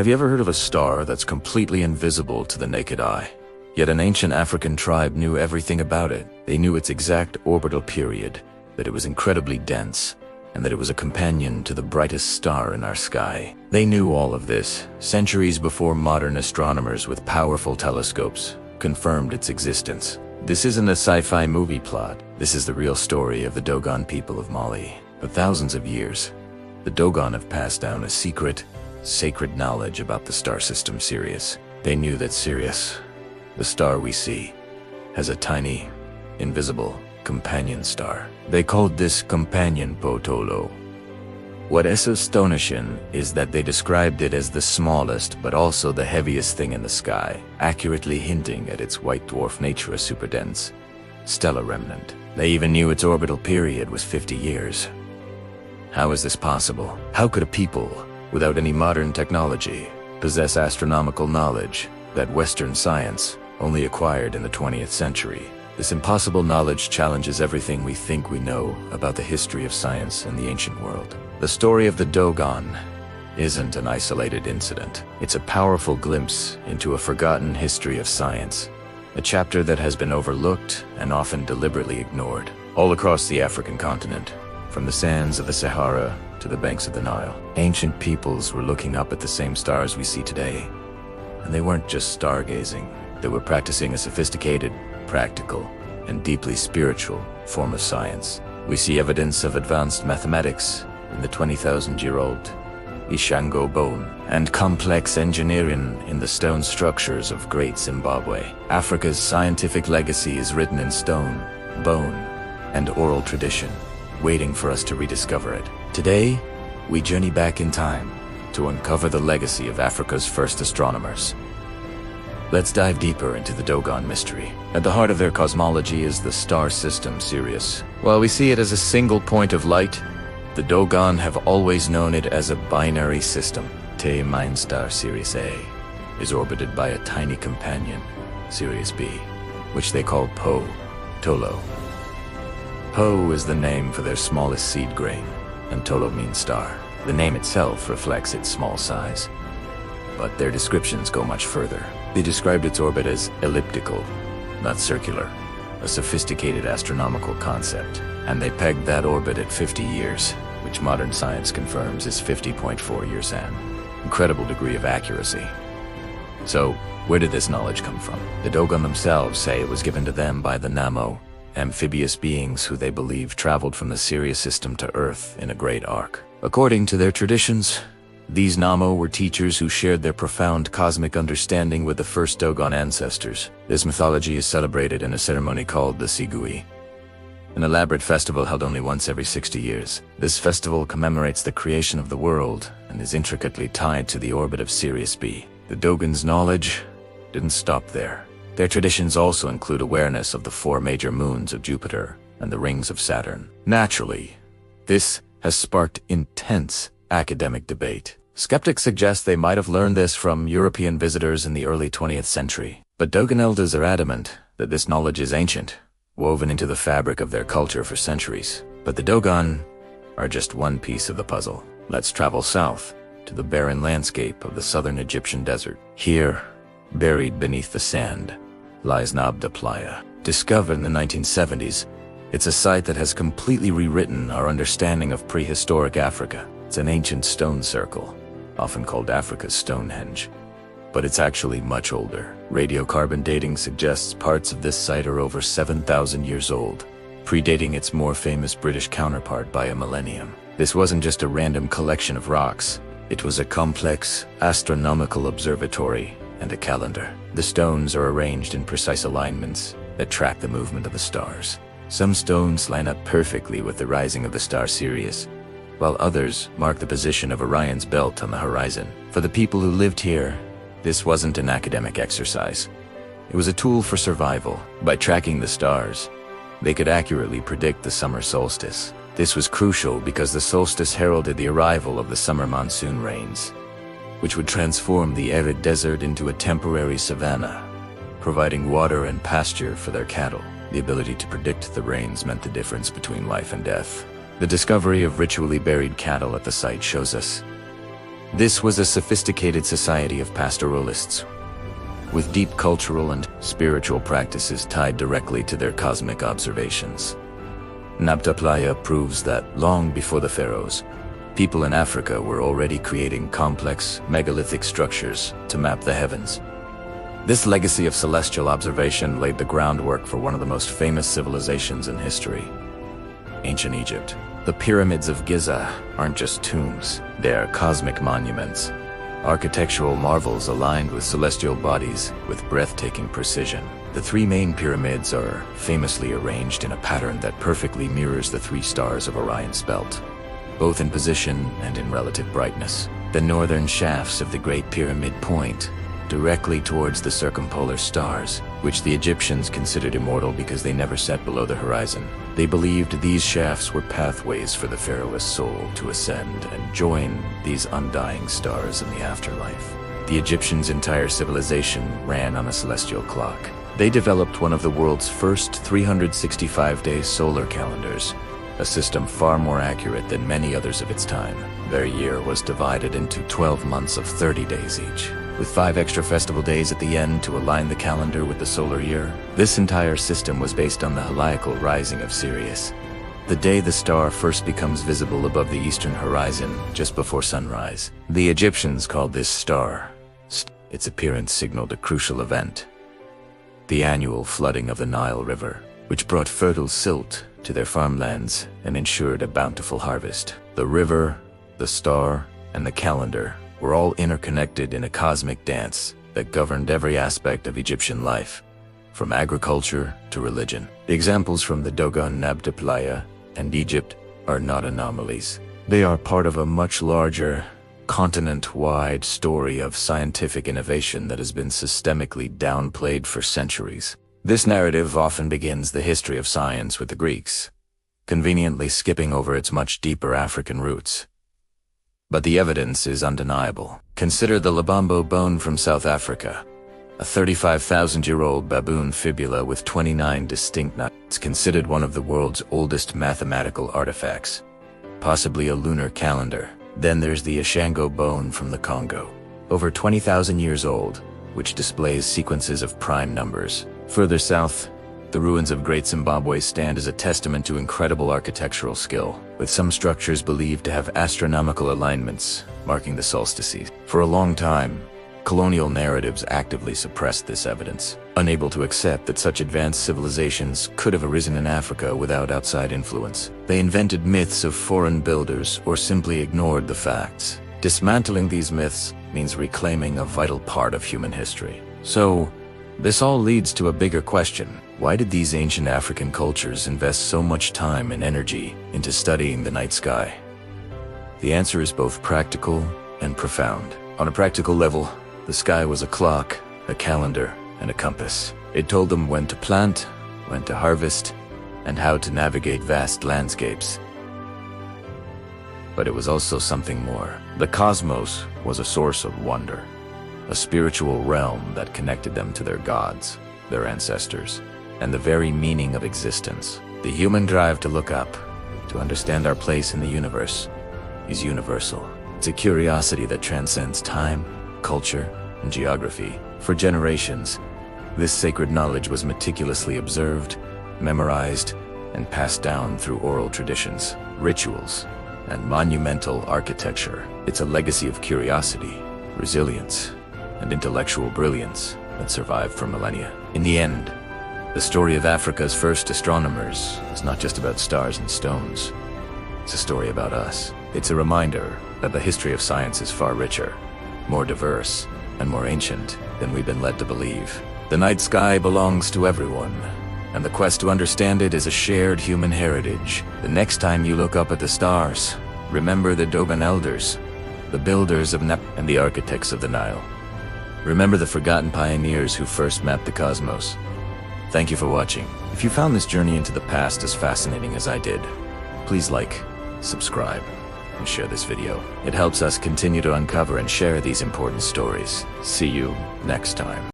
Have you ever heard of a star that's completely invisible to the naked eye? Yet an ancient African tribe knew everything about it. They knew its exact orbital period, that it was incredibly dense, and that it was a companion to the brightest star in our sky. They knew all of this centuries before modern astronomers with powerful telescopes confirmed its existence. This isn't a sci-fi movie plot. This is the real story of the Dogon people of Mali. For thousands of years, the Dogon have passed down a secret, sacred knowledge about the star system Sirius. They knew that Sirius, the star we see, has a tiny, invisible companion star. They called this companion Potolo. What is astonishing is that they described it as the smallest but also the heaviest thing in the sky, accurately hinting at its white dwarf nature, a superdense stellar remnant. They even knew its orbital period was 50 years. How is this possible? How could a people, without any modern technology, possess astronomical knowledge that Western science only acquired in the 20th century? This impossible knowledge challenges everything we think we know about the history of science and the ancient world. The story of the Dogon isn't an isolated incident. It's a powerful glimpse into a forgotten history of science, a chapter that has been overlooked and often deliberately ignored. All across the African continent, from the sands of the Sahara to the banks of the Nile, ancient peoples were looking up at the same stars we see today. And they weren't just stargazing. They were practicing a sophisticated, practical, and deeply spiritual form of science. We see evidence of advanced mathematics in the 20,000-year-old Ishango bone, and complex engineering in the stone structures of Great Zimbabwe. Africa's scientific legacy is written in stone, bone, and oral tradition, waiting for us to rediscover it. Today, we journey back in time to uncover the legacy of Africa's first astronomers. Let's dive deeper into the Dogon mystery. At the heart of their cosmology is the star system Sirius. While we see it as a single point of light, the Dogon have always known it as a binary system. Te Main star Sirius A is orbited by a tiny companion, Sirius B, which they call Tolo. Po is the name for their smallest seed grain, and Tolo means star. The name itself reflects its small size, but their descriptions go much further. They described its orbit as elliptical, not circular, a sophisticated astronomical concept, and they pegged that orbit at 50 years, which modern science confirms is 50.4 years an incredible degree of accuracy. So, where did this knowledge come from? The Dogon themselves say it was given to them by the Namo, amphibious beings who they believe traveled from the Sirius system to Earth in a great arc. According to their traditions, these Namo were teachers who shared their profound cosmic understanding with the first Dogon ancestors. This mythology is celebrated in a ceremony called the Sigui, an elaborate festival held only once every 60 years. This festival commemorates the creation of the world and is intricately tied to the orbit of Sirius B. The Dogon's knowledge didn't stop there. Their traditions also include awareness of the 4 major moons of Jupiter and the rings of Saturn. Naturally, this has sparked intense academic debate. Skeptics suggest they might have learned this from European visitors in the early 20th century. But Dogon elders are adamant that this knowledge is ancient, woven into the fabric of their culture for centuries. But the Dogon are just one piece of the puzzle. Let's travel south to the barren landscape of the southern Egyptian desert. Here, buried beneath the sand, lies Nabta Playa. Discovered in the 1970s, it's a site that has completely rewritten our understanding of prehistoric Africa. It's an ancient stone circle, often called Africa's Stonehenge, but it's actually much older. Radiocarbon dating suggests parts of this site are over 7,000 years old, predating its more famous British counterpart by a millennium. This wasn't just a random collection of rocks. It was a complex astronomical observatory and a calendar. The stones are arranged in precise alignments that track the movement of the stars. Some stones line up perfectly with the rising of the star Sirius, while others mark the position of Orion's belt on the horizon. For the people who lived here, this wasn't an academic exercise. It was a tool for survival. By tracking the stars, they could accurately predict the summer solstice. This was crucial because the solstice heralded the arrival of the summer monsoon rains, which would transform the arid desert into a temporary savanna, providing water and pasture for their cattle. The ability to predict the rains meant the difference between life and death. The discovery of ritually buried cattle at the site shows us This was a sophisticated society of pastoralists, with deep cultural and spiritual practices tied directly to their cosmic observations. Nabta Playa proves that, long before the pharaohs, people in Africa were already creating complex, megalithic structures to map the heavens. This legacy of celestial observation laid the groundwork for one of the most famous civilizations in history, ancient Egypt. The pyramids of Giza aren't just tombs, they are cosmic monuments, architectural marvels aligned with celestial bodies with breathtaking precision. The three main pyramids are famously arranged in a pattern that perfectly mirrors the three stars of Orion's belt, both in position and in relative brightness. The northern shafts of the Great Pyramid point directly towards the circumpolar stars, which the Egyptians considered immortal because they never set below the horizon. They believed these shafts were pathways for the pharaoh's soul to ascend and join these undying stars in the afterlife. The Egyptians' entire civilization ran on a celestial clock. They developed one of the world's first 365-day solar calendars, a system far more accurate than many others of its time. Their year was divided into 12 months of 30 days each, with 5 extra festival days at the end to align the calendar with the solar year. This entire system was based on the heliacal rising of Sirius, the day the star first becomes visible above the eastern horizon just before sunrise. The Egyptians called this star. Its appearance signaled a crucial event, the annual flooding of the Nile River, which brought fertile silt to their farmlands and ensured a bountiful harvest. The river, the star, and the calendar were all interconnected in a cosmic dance that governed every aspect of Egyptian life, from agriculture to religion. The examples from the Dogon, Nabta Playa, and Egypt are not anomalies. They are part of a much larger, continent-wide story of scientific innovation that has been systemically downplayed for centuries. This narrative often begins the history of science with the Greeks, conveniently skipping over its much deeper African roots. But the evidence is undeniable. Consider the Labambo bone from South Africa, a 35,000-year-old baboon fibula with 29 distinct nuts. It's considered one of the world's oldest mathematical artifacts, possibly a lunar calendar. Then there's the Ashango bone from the Congo, over 20,000 years old, which displays sequences of prime numbers. Further south, the ruins of Great Zimbabwe stand as a testament to incredible architectural skill, with some structures believed to have astronomical alignments, marking the solstices. For a long time, colonial narratives actively suppressed this evidence, unable to accept that such advanced civilizations could have arisen in Africa without outside influence. They invented myths of foreign builders or simply ignored the facts. Dismantling these myths means reclaiming a vital part of human history. So, this all leads to a bigger question. Why did these ancient African cultures invest so much time and energy into studying the night sky? The answer is both practical and profound. On a practical level, the sky was a clock, a calendar, and a compass. It told them when to plant, when to harvest, and how to navigate vast landscapes. But it was also something more. The cosmos was a source of wonder, a spiritual realm that connected them to their gods, their ancestors, and the very meaning of existence. The human drive to look up, to understand our place in the universe, is universal. It's a curiosity that transcends time, culture, and geography. For generations, this sacred knowledge was meticulously observed, memorized, and passed down through oral traditions, rituals, and monumental architecture. It's a legacy of curiosity, resilience, and intellectual brilliance that survived for millennia. In the end, the story of Africa's first astronomers is not just about stars and stones. It's a story about us. It's a reminder that the history of science is far richer, more diverse, and more ancient than we've been led to believe. The night sky belongs to everyone, and the quest to understand it is a shared human heritage. The next time you look up at the stars, remember the Dogon elders, the builders of Nabta, and the architects of the Nile. Remember the forgotten pioneers who first mapped the cosmos. Thank you for watching. If you found this journey into the past as fascinating as I did, please like, subscribe, and share this video. It helps us continue to uncover and share these important stories. See you next time.